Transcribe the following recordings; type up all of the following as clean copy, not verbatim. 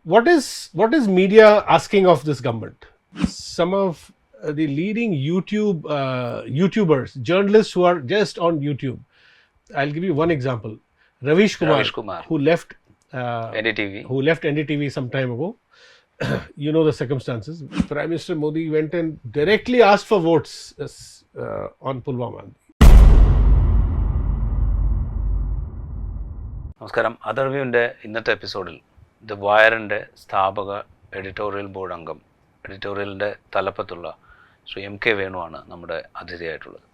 what is media asking of this government? Some of the leading YouTubers, journalists who are just on YouTube. I'll give you one example. Ravish Kumar, who left NDTV. NDTV some time ago. You know the circumstances. Prime Minister Modi went and directly asked for votes on Pulwama. നമസ്കാരം. അതർവ്യൂവിൻ്റെ ഇന്നത്തെ എപ്പിസോഡിൽ the വയറിൻ്റെ സ്ഥാപക editorial board അംഗം, എഡിറ്റോറിയലിൻ്റെ തലപ്പത്തുള്ള Shri MK Venu ആണ് നമ്മുടെ അതിഥിയായിട്ടുള്ളത്.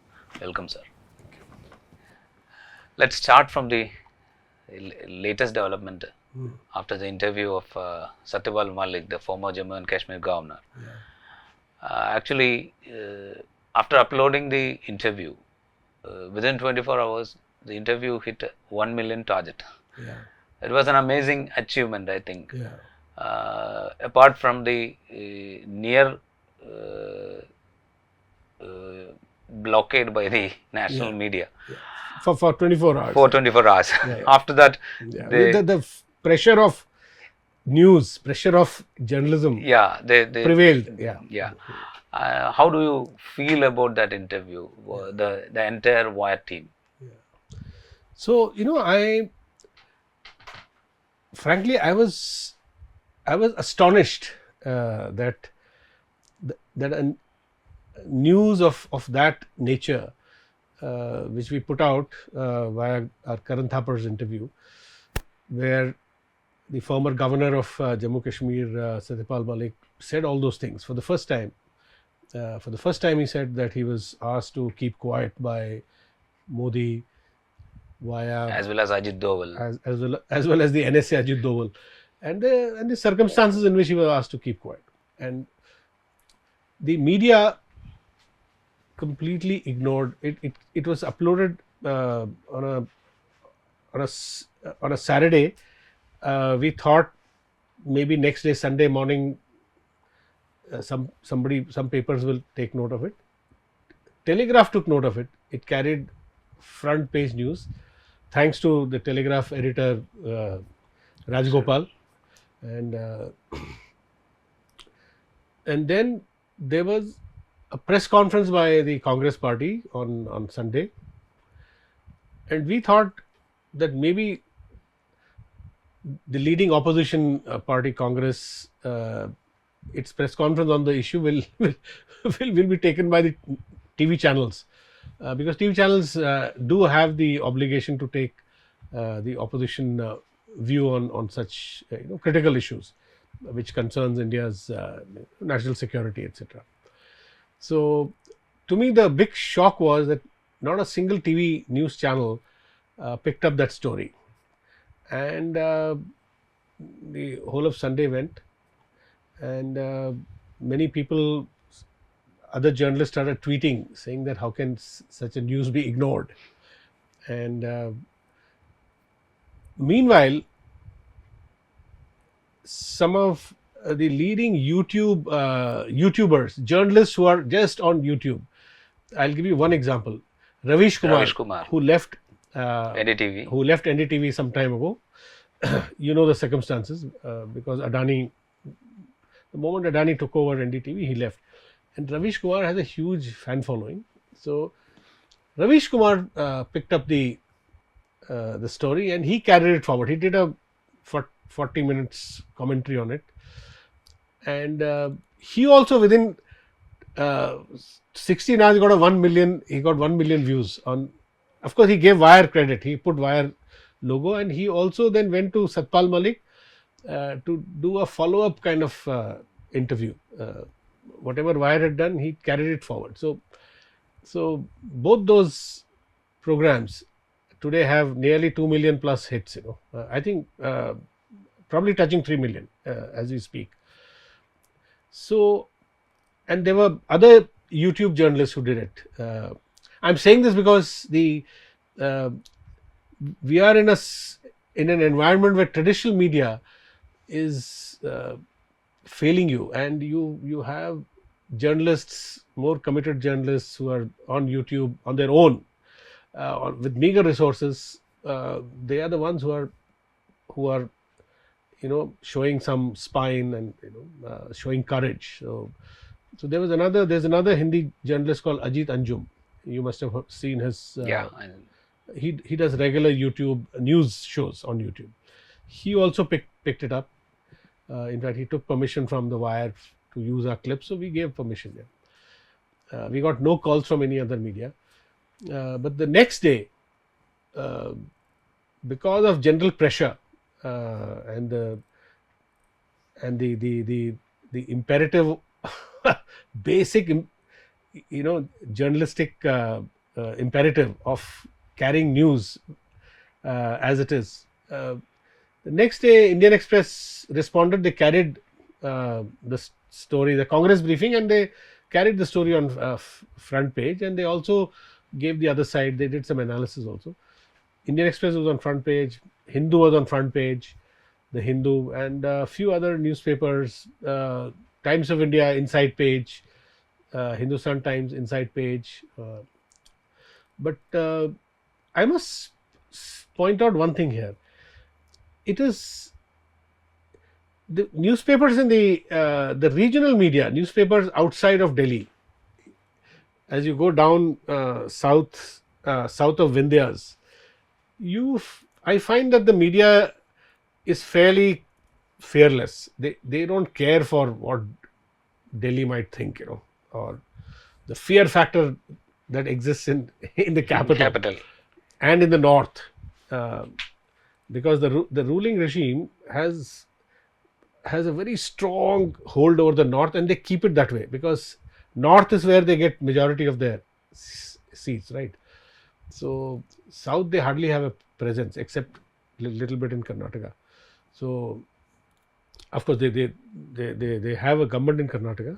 Welcome sir. Let's start from the latest development after the interview of Satyapal Malik, the former Jammu and Kashmir governor. Actually, after uploading the interview, within 24 hours, the interview hit 1 million target. Yeah. It was an amazing achievement, I think. Yeah. Apart from the near blockade by the national media. Yeah. For 24 hours. For 24 hours. Yeah. After that, the pressure of news, pressure of journalism they prevailed. Yeah. How do you feel about that interview, the entire Wire team? Yeah. So, frankly, I was astonished that a news of that nature, which we put out via our Karan Thapar's interview, where the former governor of Jammu Kashmir, Satyapal Malik, said all those things for the first time. For the first time, he said that he was asked to keep quiet by Modi via As well as Ajit Doval. as well as the NSA Ajit Doval, and the circumstances in which he was asked to keep quiet, and the media completely ignored it. It was uploaded on a Saturday. We thought maybe next day, Sunday morning, some papers will take note of it. Telegraph took note of it. It carried front page news, thanks to the Telegraph editor Rajgopal, and then there was a press conference by the Congress party on Sunday, and we thought that maybe the leading opposition party, Congress, its press conference on the issue will be taken by the TV channels, because TV channels do have the obligation to take the opposition view on such critical issues which concerns India's national security, etc. So, to me, the big shock was that not a single TV news channel picked up that story, and the whole of Sunday went, and many people, other journalists, started tweeting saying that how can such a news be ignored, and meanwhile, some of the leading YouTubers, journalists who are just on YouTube. I'll give you one example. Ravish Kumar, who left NDTV some time ago. You know the circumstances, because the moment Adani took over NDTV, he left, and Ravish Kumar has a huge fan following. So Ravish Kumar picked up the story, and he carried it forward. He did a 40 minutes commentary on it, and he also, within 16 hours, got 1 million views on. Of course, he gave Wire credit. He put Wire logo, and he also then went to Satyapal Malik to do a follow-up kind of interview. Whatever Wire had done, he carried it forward. So both those programs today have nearly 2 million plus hits. I think probably touching 3 million as we speak. So, and there were other YouTube journalists who did it. I'm saying this because we are in an environment where traditional media is failing you, and you have journalists, more committed journalists, who are on YouTube on their own, with meager resources. They are the ones who are showing some spine and showing courage. So there's another Hindi journalist called Ajit Anjum. You must have seen his. He does regular YouTube news shows on YouTube. He also picked it up. In fact, he took permission from the Wire to use our clips, so we gave permission there. We got no calls from any other media. But the next day, because of general pressure and the imperative, basic, journalistic imperative of carrying news as it is. The next day, Indian Express responded. They carried the story, the Congress briefing, and they carried the story on front page, and they also gave the other side. They did some analysis also. Indian Express was on front page, Hindu was on front page, the Hindu, and a few other newspapers, Times of India inside page, Hindustan Times inside page. But I must point out one thing here. It is the newspapers in the regional media, newspapers outside of Delhi. As you go down south of Vindhyas, I find that the media is fairly fearless. They don't care for what Delhi might think, or the fear factor that exists in the capital and in the north, because the ruling regime has a very strong hold over the north, and they keep it that way because north is where they get majority of their seats, right? So south they hardly have a presence except little bit in Karnataka. So of course they have a government in Karnataka.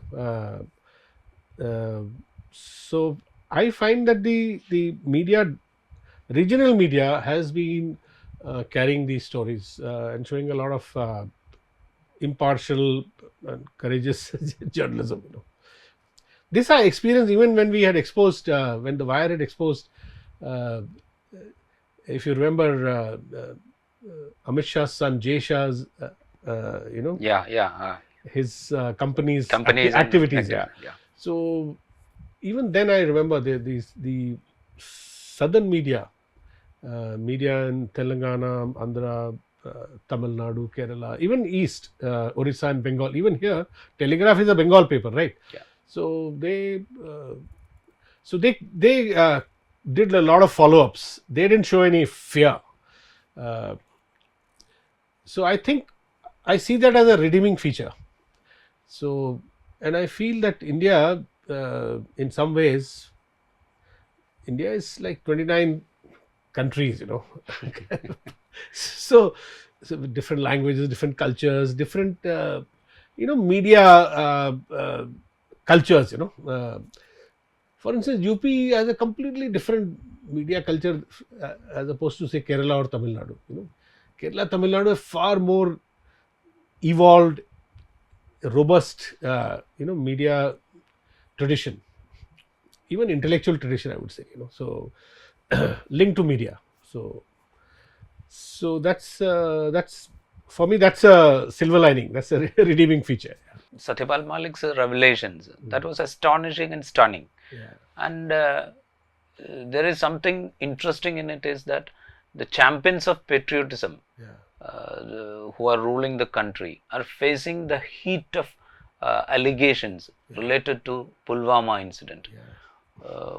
So I find that the media, regional media, has been carrying these stories and showing a lot of impartial and courageous journalism. This I experienced even when we had exposed, when the Wire had exposed, if you remember, Amit Shah's son Jay Shah's, his company's activities. So even then I remember the southern media in Telangana, Andhra, Tamil Nadu, Kerala, even East, Orissa and Bengal. Even here, Telegraph is a Bengal paper, right? Yeah. So they did a lot of follow-ups. They didn't show any fear. So I think I see that as a redeeming feature. So, and I feel that India, in some ways, India is like 29 countries, so different languages, different cultures, different media cultures. For instance, UP has a completely different media culture as opposed to say Kerala or Tamil Nadu. Kerala, Tamil Nadu have far more evolved, robust, media tradition, even intellectual tradition, I would say. So linked to media. So that's for me, that's a silver lining. That's a redeeming feature. Satyapal Malik's revelations, that was astonishing and stunning. Yeah. And there is something interesting in it, is that the champions of patriotism who are ruling the country are facing the heat of allegations related to Pulwama incident.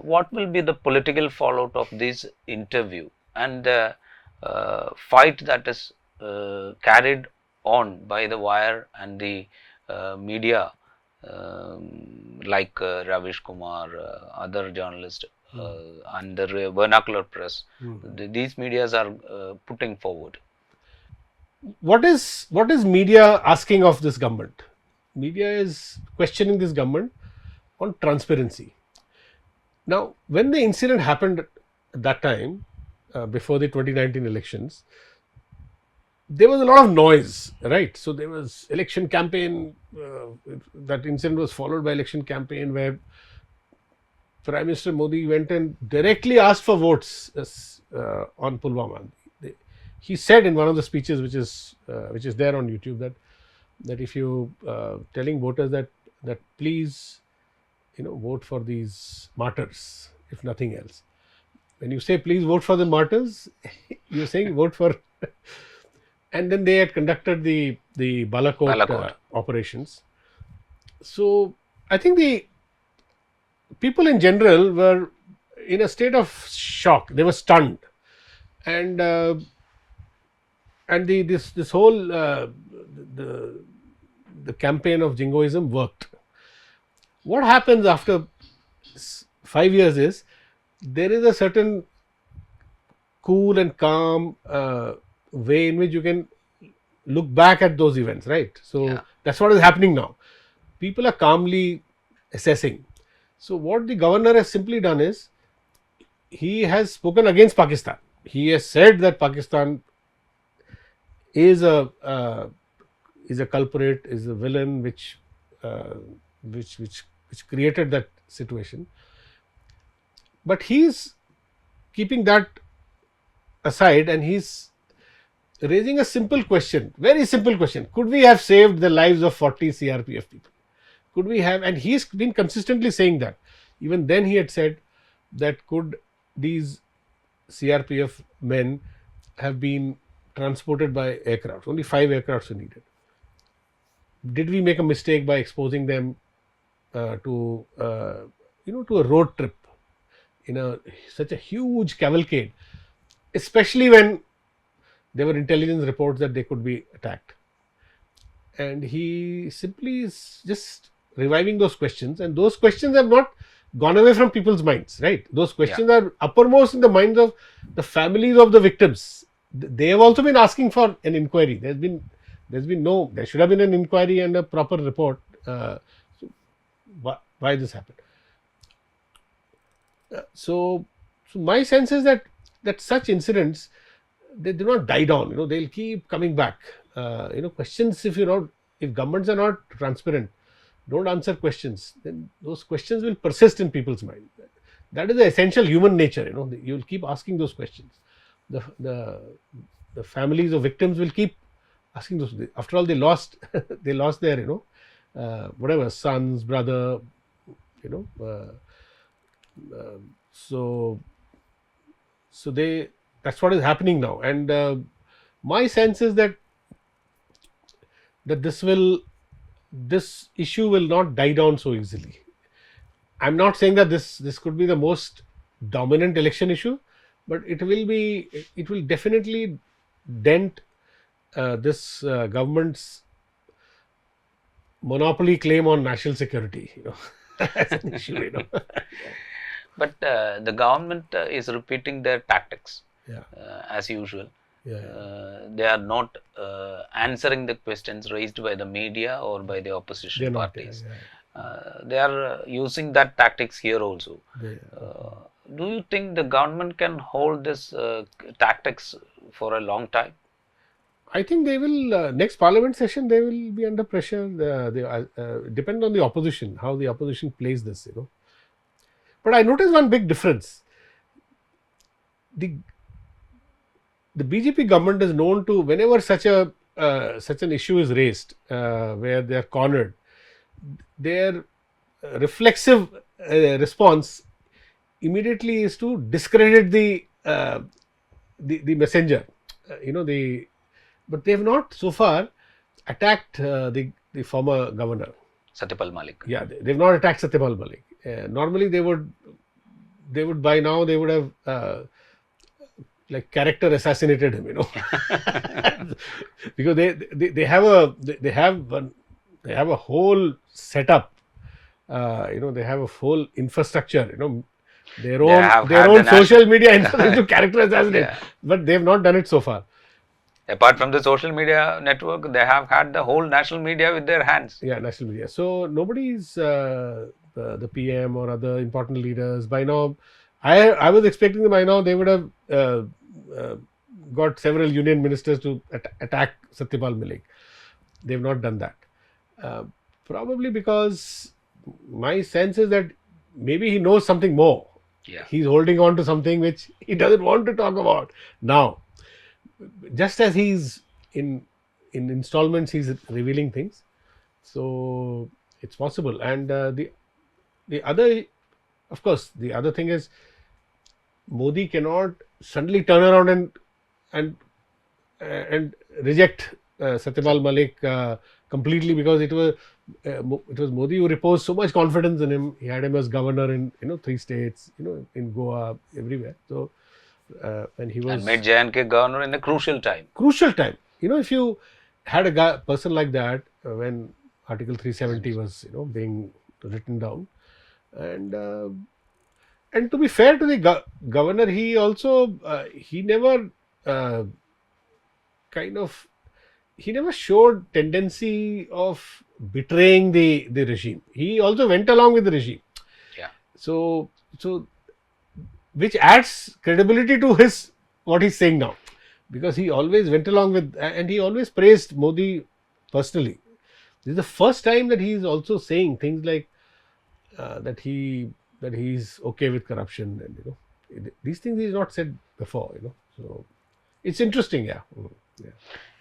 What will be the political fallout of this interview and the fight that is carried on by the Wire and the media like Ravish Kumar, other journalists and the vernacular press? These medias are putting forward. What is media asking of this government? Media is questioning this government on transparency. Now, when the incident happened at that time, before the 2019 elections, there was a lot of noise, right? So there was election campaign, that incident was followed by election campaign where Prime Minister Modi went and directly asked for votes on Pulwama. he said in one of the speeches, which is there on YouTube, that if you telling voters that please, vote for these martyrs, if nothing else. When you say please vote for the martyrs, you're saying vote for. And then they had conducted the Balakot. Operations. So I think the people in general were in a state of shock. They were stunned, and this whole the campaign of jingoism worked. What happens after 5 years is there is a certain cool and calm way in which you can look back at those events, right? So that's what is happening now. People are calmly assessing. So what the governor has simply done is he has spoken against Pakistan. He has said that Pakistan is a culprit, is a villain which created that situation. But he's keeping that aside and he's raising a simple question, very simple question. Could we have saved the lives of 40 CRPF people? Could we have? And he's been consistently saying that. Even then he had said that could these CRPF men have been transported by aircraft? Only 5 aircrafts were needed. Did we make a mistake by exposing them to a road trip in such a huge cavalcade, especially when there were intelligence reports that they could be attacked? And he simply is just reviving those questions, and those questions have not gone away from people's minds, right? Those questions are uppermost in the minds of the families of the victims. They have also been asking for an inquiry. There should have been an inquiry and a proper report. Why this happened? So my sense is that such incidents, they do not die down. They'll keep coming back. Questions, if governments are not transparent, don't answer questions, then those questions will persist in people's mind. That is the essential human nature. You will keep asking those questions. The families of victims will keep asking those. After all, they lost their whatever, sons, brother. So that's what is happening now, and my sense is that this issue will not die down so easily. I'm not saying that this could be the most dominant election issue, but it will definitely dent this government's monopoly claim on national security, as an issue, But the government is repeating their tactics as usual. They are not answering the questions raised by the media or by the opposition parties. They are using that tactics here also. Do you think the government can hold this tactics for a long time? I think they will, next parliament session, they will be under pressure. Depend on the opposition, how the opposition plays this, But I noticed one big difference. The BJP government is known to, whenever such an issue is raised, where they are cornered, their reflexive response immediately is to discredit the messenger. But they have not so far attacked the former governor, Satyapal Malik. Yeah, they have not attacked Satyapal Malik. Normally they would by now they would have like character assassinated him, because they have a whole setup, they have a whole infrastructure, their own social media infrastructure to character assassinate, but they have not done it so far. Apart from the social media network, they have had the whole national media with their hands. Yeah, national media. So nobody's the PM or other important leaders by now. I was expecting them by now. They would have got several union ministers to attack Satyapal Malik. They have not done that. Probably because my sense is that maybe he knows something more. He's holding on to something which he doesn't want to talk about now. just as he's in installments, he's revealing things. So it's possible. And the other, of course, the other thing is Modi cannot suddenly turn around and reject Satyapal Malik completely, because it was Modi who reposed so much confidence in him. He had him as governor in 3 states, in Goa, everywhere. So and he was And made J&K governor in a crucial time. crucial time. If you had a person like that when Article 370 was being written down, and to be fair to the governor, he also he never uh, kind of he never showed tendency of betraying the regime. He also went along with the regime. Yeah. So which adds credibility to what he's saying now, because he always went along with, and he always praised Modi personally. This is the first time that he is also saying things like that he's okay with corruption, and these things he's not said before. So it's interesting. Yeah. Yeah.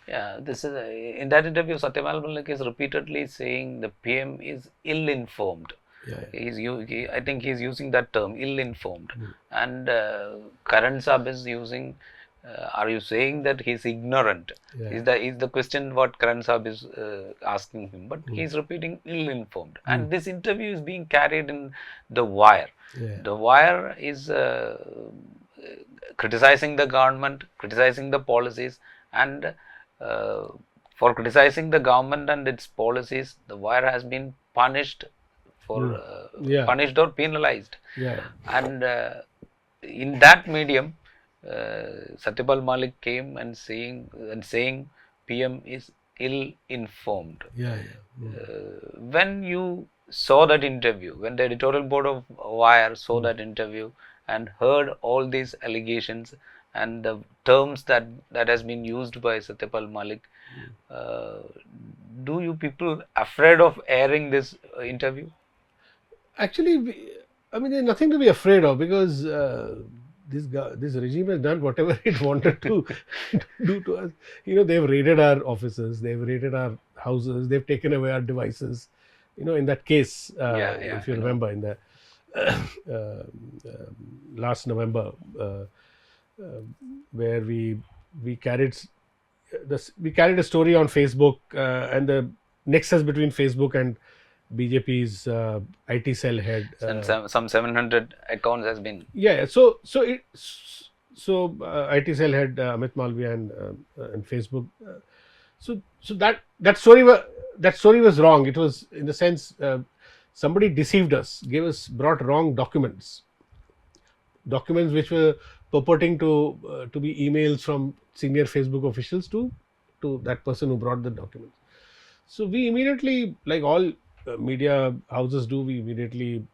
Yeah, this is in that interview, Satyapal Malik is repeatedly saying the PM is ill-informed. Yeah. I think he's using that term, ill-informed. And Karan Saab is using. Are you saying that he's ignorant? Yeah. Is the question what Karan Saab is asking him? But he's repeating ill-informed. And this interview is being carried in The Wire. Yeah. The Wire is criticizing the government, criticizing the policies, and for criticizing the government and its policies, The Wire has been punished for punished or penalized. Yeah. And in that medium, Satyapal Malik came and saying PM is ill-informed. Yeah. When you saw that interview, when the editorial board of Wire saw that interview and heard all these allegations and the terms that has been used by Satyapal Malik, do you people afraid of airing this interview? Actually, there's nothing to be afraid of, because this regime has done whatever it wanted to do to us. They've raided our offices, they've raided our houses, they've taken away our devices. In that case, if you remember, in the last November, where we carried a story on Facebook, and the nexus between Facebook and BJP's IT cell head. And some 700 accounts has been. Yeah. So IT cell head Amit Malviya and Facebook. So that story was wrong. It was, in the sense, somebody deceived us, brought wrong documents which were purporting to be emails from senior Facebook officials to that person who brought the documents. So we immediately, like all media houses do, we immediately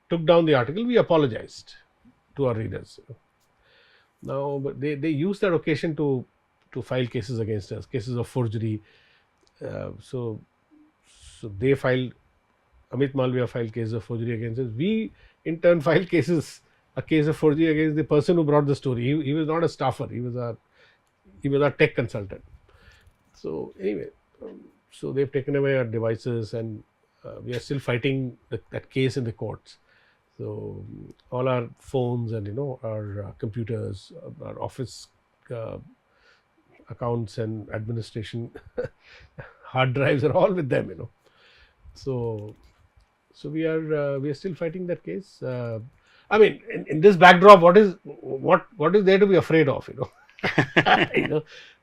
took down the article. We apologized to our readers. Now, but they used that occasion to file cases against us, cases of forgery. So they filed, Amit Malviya filed cases of forgery against us. We in turn filed a case of forgery against the person who brought the story. He was not a staffer. He was our tech consultant. So anyway, so they've taken away our devices, and we are still fighting that case in the courts. So all our phones and our computers, our office accounts and administration hard drives are all with them. So we are still fighting that case. In this backdrop, what is there to be afraid of?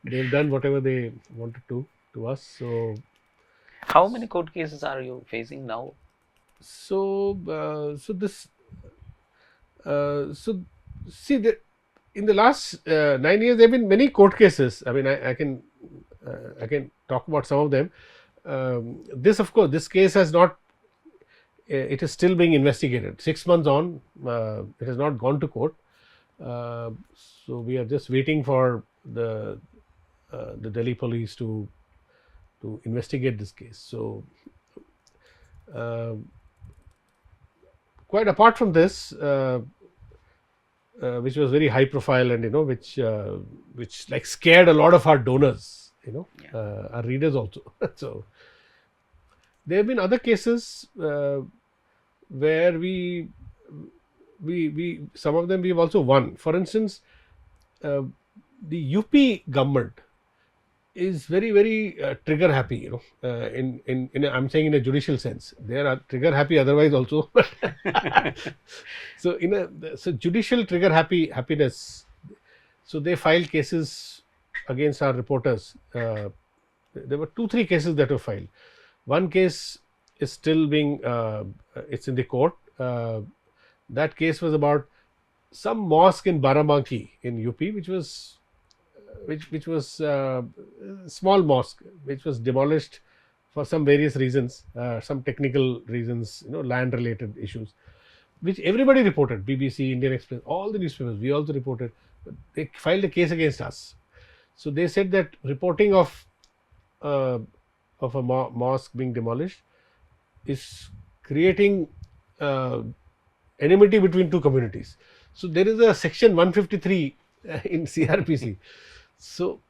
They've done whatever they wanted to us. So how many court cases are you facing now? So see, in the last 9 years, there have been many court cases. I can talk about some of them. This case has not. It is still being investigated. 6 months on, it has not gone to court. So we are just waiting for the Delhi police to investigate this case. So quite apart from this, which was very high profile, and which like scared a lot of our donors, our readers also. So there have been other cases where we some of them we've also won. For instance, the UP government is very trigger happy, I'm saying in a judicial sense. They are trigger happy otherwise also. So so judicial trigger happiness. So they filed cases against our reporters. There were 2-3 cases that were filed. One case is still being it's in the court. That case was about some mosque in Barabanki in UP, which was small mosque, which was demolished for some various reasons, some technical reasons, land related issues, which everybody reported. BBC, Indian Express, all the newspapers, we also reported. But they filed a case against us. So they said that reporting of a mosque being demolished is creating enmity between two communities. So there is a section 153 in CRPC. So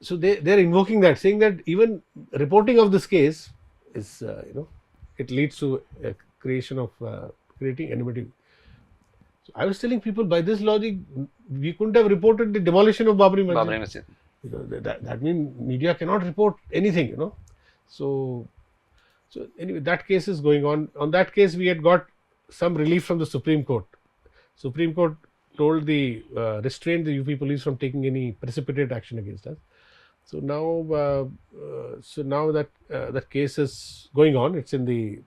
they are invoking that, saying that even reporting of this case is it leads to a creation of creating enmity. So I was telling people, by this logic, we couldn't have reported the demolition of Babri Masjid. That means media cannot report anything, So anyway, that case is going on. On that case, we had got some relief from the Supreme Court. Supreme Court told restrained the UP police from taking any precipitate action against us. So now that case is going on. It's in the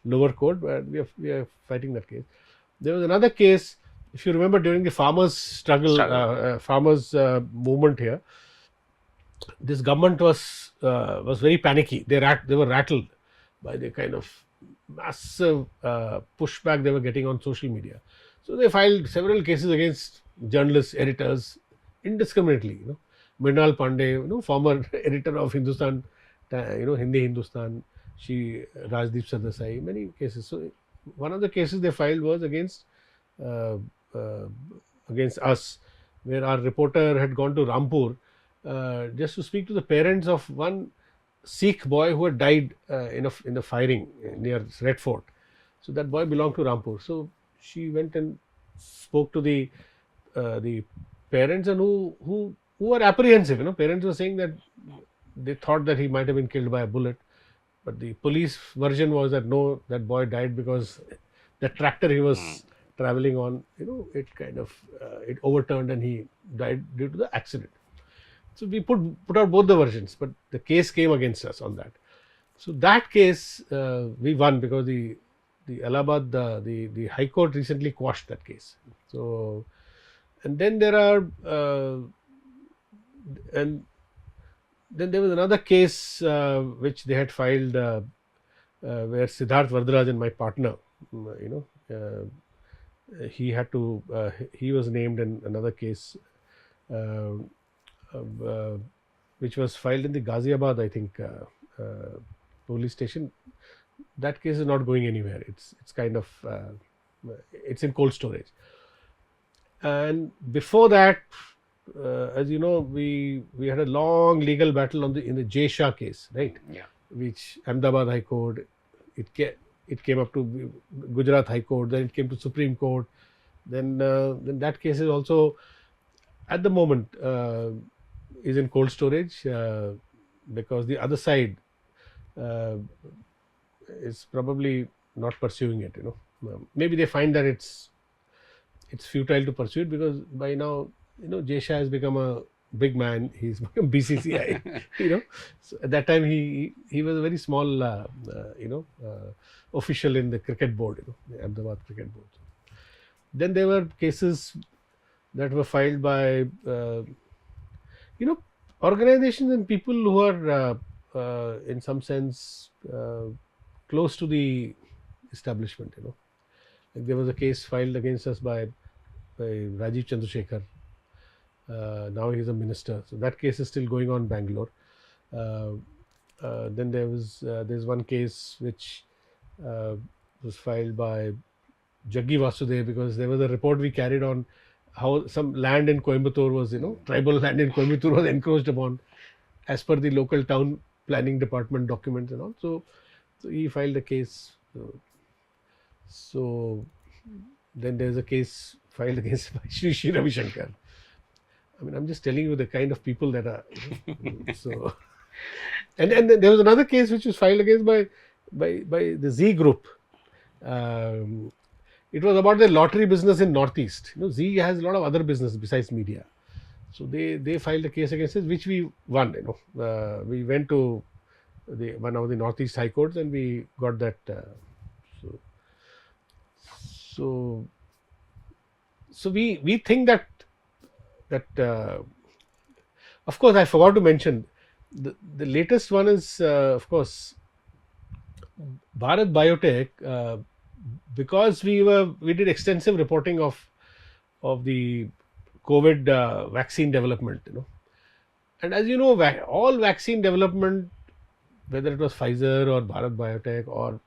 lower court, but we are fighting that case. There was another case, if you remember, during the farmers' struggle. Farmers' movement here. This government was very panicky. They were rattled by the kind of massive pushback they were getting on social media. So they filed several cases against journalists, editors, indiscriminately. Mrinal Pandey, former editor of Hindustan, Hindi Hindustan, Rajdeep Sardesai, many cases. So one of the cases they filed was against us, where our reporter had gone to Rampur just to speak to the parents of one Sikh boy who had died in the firing near Red Fort. So that boy belonged to Rampur. So she went and spoke to the parents, and who were apprehensive. Parents were saying that they thought that he might have been killed by a bullet, but the police version was that no, that boy died because the tractor he was traveling on, it kind of it overturned and he died due to the accident. So we put out both the versions, but the case came against us on that. So that case we won because the Allahabad, the High Court recently quashed that case. So, and then there are and then there was another case which they had filed where Siddharth Vardarajan, my partner, he had to he was named in another case which was filed in the Ghaziabad, I think, police station. That case is not going anywhere. It's kind of it's in cold storage. And before that, as you know, we had a long legal battle in the Jay Shah case, right? Yeah. Which Ahmedabad High Court, it came up to Gujarat High Court, then it came to Supreme Court. Then that case is also at the moment is in cold storage because the other side is probably not pursuing it. Maybe they find that it's futile to pursue it because by now Jay Shah has become a big man. He's become BCCI. So at that time he was a very small official in the cricket board. The Ahmedabad cricket board. Then there were cases that were filed by organizations and people who are in some sense close to the establishment. Like there was a case filed against us by Rajiv Chandrasekhar. Now he is a minister. So that case is still going on in Bangalore. Then there's one case which was filed by Jaggi Vasudev, because there was a report we carried on how some land in Coimbatore was, tribal land in Coimbatore was encroached upon as per the local town planning department documents and all. So he filed a case. So then there's a case filed against Shri Ravi Shankar. I mean, I'm just telling you the kind of people that are. So, and then there was another case which was filed against by the Z Group. It was about the lottery business in Northeast. Z has a lot of other business besides media. So they filed a case against us, which we won. We went to one of the Northeast High Courts and we got that. So we think that of course I forgot to mention the latest one is of course Bharat Biotech, because we did extensive reporting of the COVID vaccine development, and as you know, all vaccine development, whether it was Pfizer or Bharat Biotech or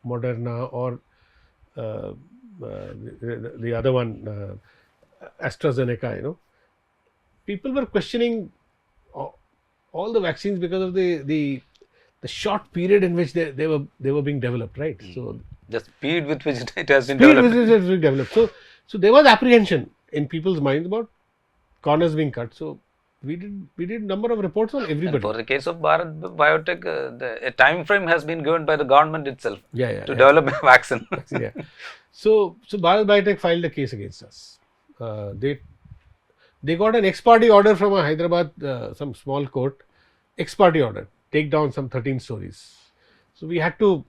Moderna or the other one, AstraZeneca, people were questioning all the vaccines because of the short period in which they were being developed, right? So the speed with which it has been developed. So there was apprehension in people's minds about corners being cut. So we did number of reports on everybody. And for the case of Bharat Biotech, a time frame has been given by the government itself to develop a vaccine. Yeah. So Bharat Biotech filed a case against us. They got an ex parte order from a Hyderabad, some small court, ex parte order, take down some 13 stories. So we had to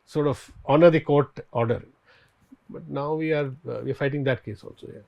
sort of honor the court order. But now we are fighting that case also. Yeah.